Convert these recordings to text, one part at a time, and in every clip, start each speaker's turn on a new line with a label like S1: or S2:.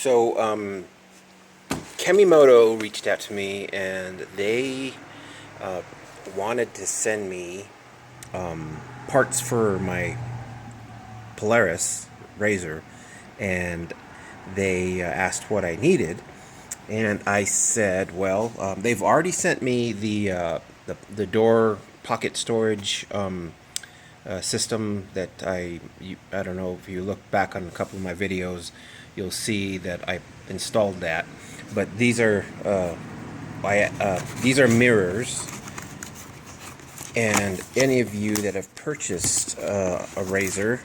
S1: So, Kemimoto reached out to me and they wanted to send me parts for my Polaris razor, and they asked what I needed, and I said, well, they've already sent me the door pocket storage system that I don't know if you look back on a couple of my videos, you'll see that I installed that. But these are mirrors, and any of you that have purchased a razor,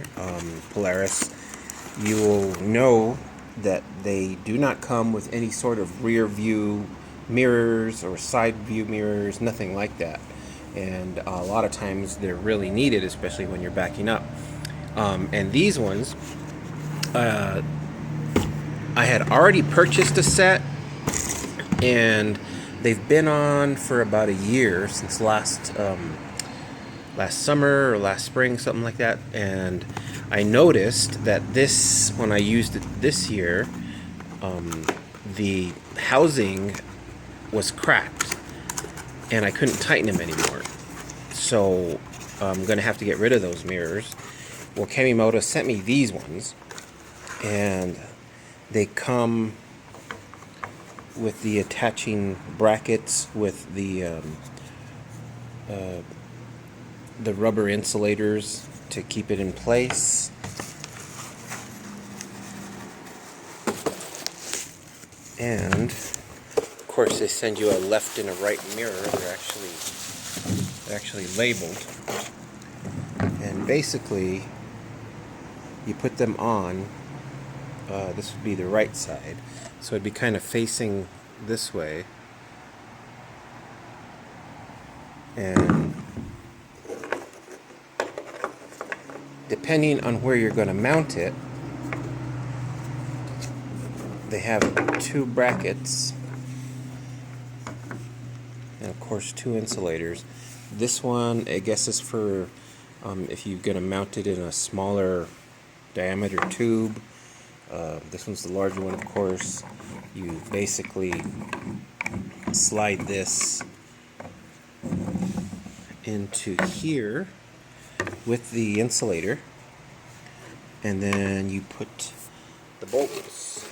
S1: Polaris, you will know that they do not come with any sort of rear view mirrors or side view mirrors, nothing like that. And a lot of times they're really needed, especially when you're backing up. And these ones, I had already purchased a set, and they've been on for about a year, since last summer or last spring, something like that. And I noticed that this, when I used it this year, the housing was cracked and I couldn't tighten them anymore. So I'm going to have to get rid of those mirrors. Well, Kemimoto sent me these ones, and they come with the attaching brackets with the rubber insulators to keep it in place. And of course they send you a left and a right mirror. They're actually labeled. And basically you put them on, this would be the right side, so it'd be kind of facing this way, and depending on where you're going to mount it, they have two brackets and of course two insulators. This one, I guess, is for if you're going to mount it in a smaller diameter tube. This one's the larger one, of course. You basically slide this into here with the insulator, and then you put the bolts.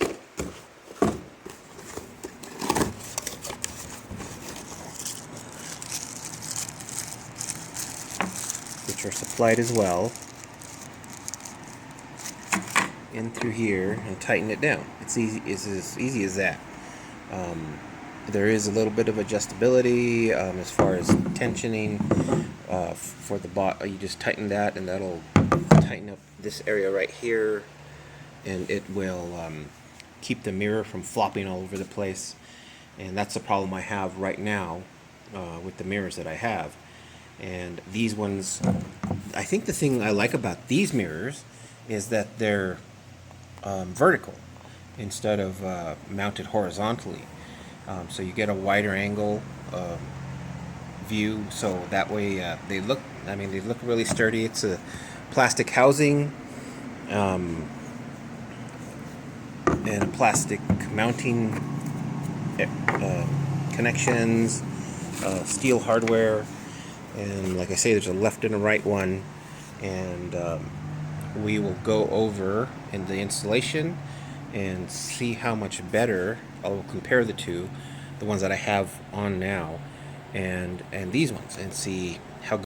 S1: Which are supplied as well, in through here, and tighten it down. It's as easy as that. There is a little bit of adjustability as far as tensioning for the bot. You just tighten that, and that'll tighten up this area right here, and it will keep the mirror from flopping all over the place. And that's the problem I have right now with the mirrors that I have. And these ones, I think the thing I like about these mirrors is that they're vertical instead of mounted horizontally. So you get a wider angle view, so that way they look really sturdy. It's a plastic housing and a plastic mounting connections, steel hardware. And like I say, there's a left and a right one, and we will go over in the installation and see how much better. I'll compare the two, the ones that I have on now, and these ones, and see how